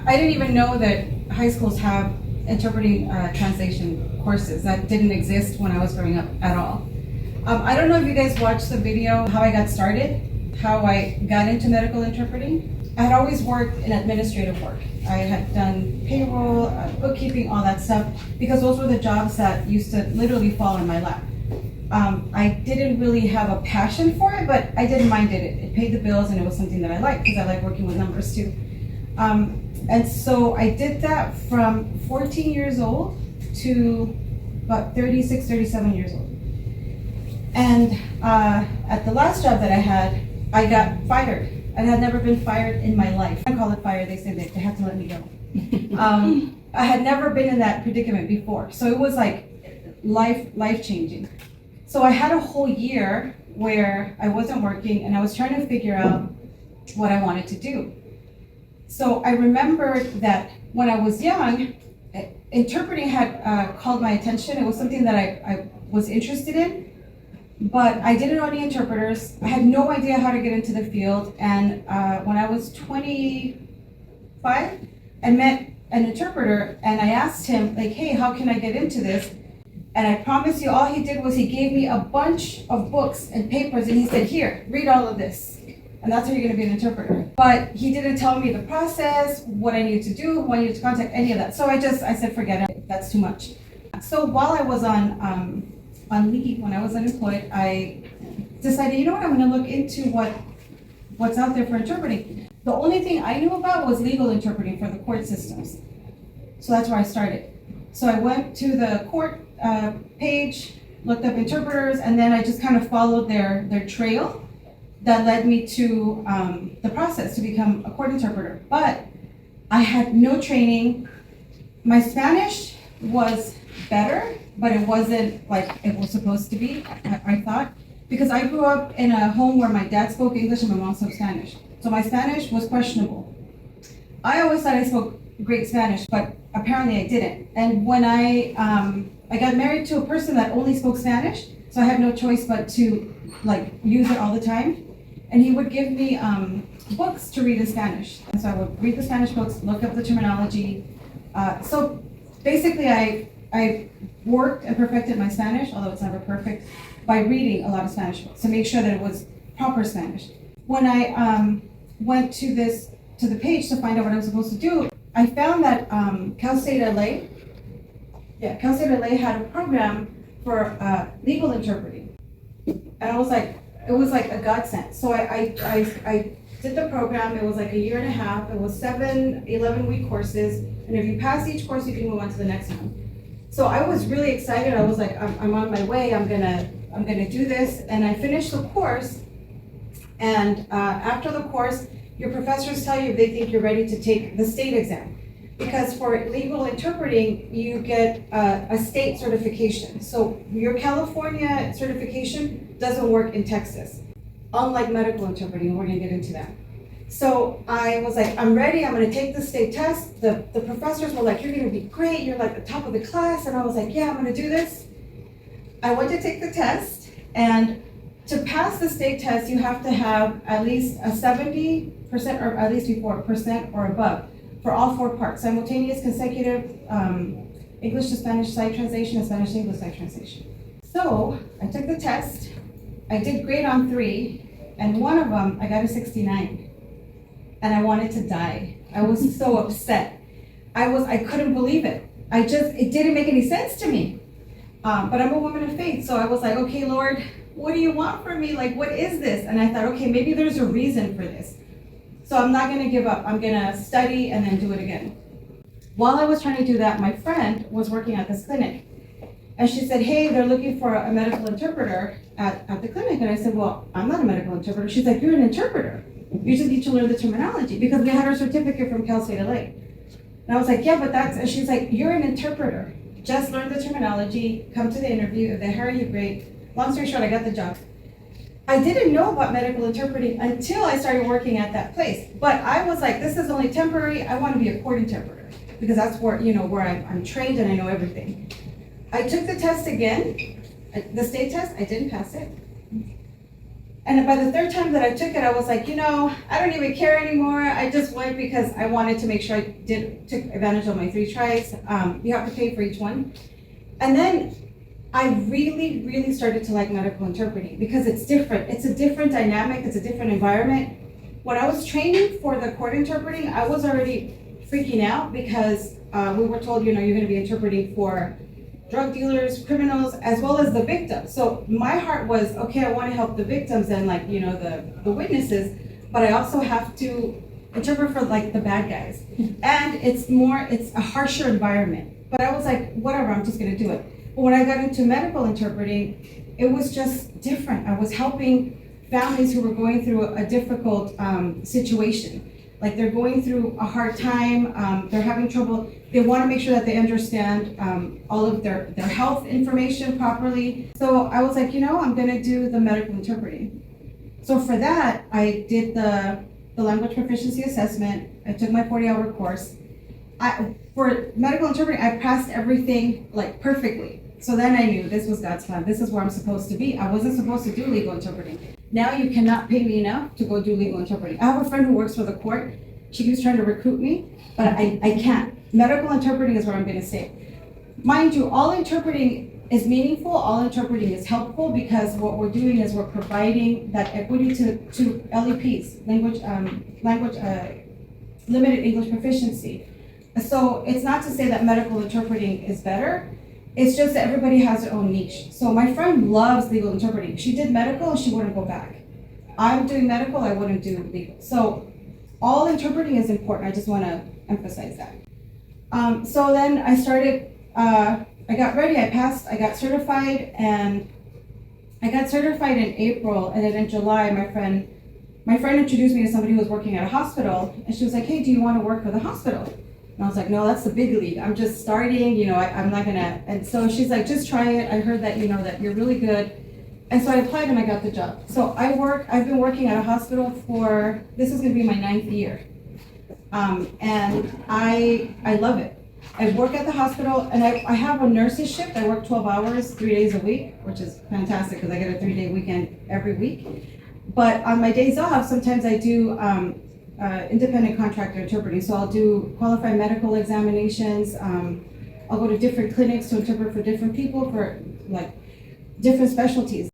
I didn't even know that high schools have interpreting translation courses. That didn't exist when I was growing up at all. I don't know if you guys watched the video, how I got started, how I got into medical interpreting. I had always worked in administrative work. I had done payroll, bookkeeping, all that stuff, because those were the jobs that used to literally fall in my lap. I didn't really have a passion for it, but I didn't mind it. It paid the bills, and it was something that I liked, because I like working with numbers too. And so I did that from 14 years old to about 36, 37 years old. And at the last job that I had, I got fired. I had never been fired in my life. I call it fired, they said they had to let me go. I had never been in that predicament before. So it was like life changing. So I had a whole year where I wasn't working and I was trying to figure out what I wanted to do. So I remembered that when I was young, interpreting had called my attention. It was something that I was interested in. But I didn't know any interpreters. I had no idea how to get into the field. And when I was 25, I met an interpreter and I asked him, like, hey, how can I get into this? And I promise you, all he did was he gave me a bunch of books and papers and he said, here, read all of this. And that's how you're gonna be an interpreter. But he didn't tell me the process, what I needed to do, who I needed to contact, any of that. So I said, forget it, that's too much. So while I was on leave, when I was unemployed, I decided, you know what, I'm gonna look into what's out there for interpreting. The only thing I knew about was legal interpreting for the court systems. So that's where I started. So I went to the court page, looked up interpreters, and then I just kind of followed their trail that led me to the process to become a court interpreter. But I had no training. My Spanish was better, but it wasn't like it was supposed to be, I thought, because I grew up in a home where my dad spoke English and my mom spoke Spanish. So my Spanish was questionable. I always thought I spoke great Spanish, but apparently I didn't. And when I got married to a person that only spoke Spanish, so I had no choice but to like use it all the time. And he would give me books to read in Spanish. And so I would read the Spanish books, look up the terminology. So basically I worked and perfected my Spanish, although it's never perfect, by reading a lot of Spanish books to make sure that it was proper Spanish. When I went to the page to find out what I was supposed to do, I found that Cal State LA had a program for legal interpreting. And I was like, it was like a godsend. So I did the program. It was like a year and a half. It was 7 11-week courses. And if you pass each course, you can move on to the next one. So I was really excited. I was like, I'm on my way. I'm gonna do this. And I finished the course. And after the course, your professors tell you if they think you're ready to take the state exam. Because for legal interpreting, you get a state certification. So your California certification doesn't work in Texas, unlike medical interpreting. We're gonna get into that. So I was like, I'm ready, I'm gonna take the state test. The professors were like, you're gonna be great, you're like the top of the class. And I was like, yeah, I'm gonna do this. I went to take the test, and to pass the state test, you have to have at least a 70% or at least before percent or above for all 4 parts, simultaneous, consecutive, English to Spanish side translation, and Spanish to English side translation. So I took the test, I did great on 3, and one of them, I got a 69. And I wanted to die. I was so upset. I couldn't believe it. It didn't make any sense to me. But I'm a woman of faith, so I was like, okay, Lord, what do you want from me? Like, what is this? And I thought, okay, maybe there's a reason for this. So I'm not gonna give up. I'm gonna study and then do it again. While I was trying to do that, my friend was working at this clinic. And she said, hey, they're looking for a medical interpreter at the clinic. And I said, well, I'm not a medical interpreter. She's like, you're an interpreter. You just need to learn the terminology, because we had our certificate from Cal State LA. And I was like, yeah, but and she's like, you're an interpreter. Just learn the terminology, come to the interview. If they hire you, great. Long story short, I got the job. I didn't know about medical interpreting until I started working at that place. But I was like, this is only temporary. I want to be a court interpreter, because that's where, where I'm trained and I know everything. I took the test again, the state test. I didn't pass it. And by the third time that I took it, I was like, I don't even care anymore. I just went because I wanted to make sure I took advantage of my 3 tries. You have to pay for each one. And then I really, really started to like medical interpreting because it's different. It's a different dynamic. It's a different environment. When I was training for the court interpreting, I was already freaking out because we were told, you're going to be interpreting for drug dealers, criminals, as well as the victims. So my heart was, okay, I want to help the victims and the witnesses, but I also have to interpret for the bad guys. And it's a harsher environment. But I was like, whatever, I'm just going to do it. But when I got into medical interpreting, it was just different. I was helping families who were going through a difficult situation. Like they're going through a hard time, they're having trouble. They want to make sure that they understand all of their health information properly. So I was like, I'm going to do the medical interpreting. So for that, I did the language proficiency assessment. I took my 40-hour course. For medical interpreting, I passed everything perfectly. So then I knew this was God's plan. This is where I'm supposed to be. I wasn't supposed to do legal interpreting. Now you cannot pay me enough to go do legal interpreting. I have a friend who works for the court. She keeps trying to recruit me, but I can't. Medical interpreting is where I'm going to stay. Mind you, all interpreting is meaningful. All interpreting is helpful because what we're doing is we're providing that equity to LEPs, limited English proficiency. So it's not to say that medical interpreting is better. It's just that everybody has their own niche. So my friend loves legal interpreting. She did medical and she wouldn't go back. I'm doing medical, I wouldn't do legal. So all interpreting is important. I just want to emphasize that. So then I started, I got ready, I passed, I got certified, and I got certified in April, and then in July, my friend introduced me to somebody who was working at a hospital, and she was like, hey, do you want to work for the hospital? And I was like, no, that's the big league. I'm just starting, I'm not gonna, and so she's like, just try it. I heard that, that you're really good. And so I applied and I got the job. So I've been working at a hospital this is gonna be my 9th year. And I love it. I work at the hospital and I have a nurse's shift. I work 12 hours, 3 days a week, which is fantastic because I get a 3-day weekend every week. But on my days off, sometimes I do independent contractor interpreting. So I'll do qualified medical examinations. I'll go to different clinics to interpret for different people for different specialties.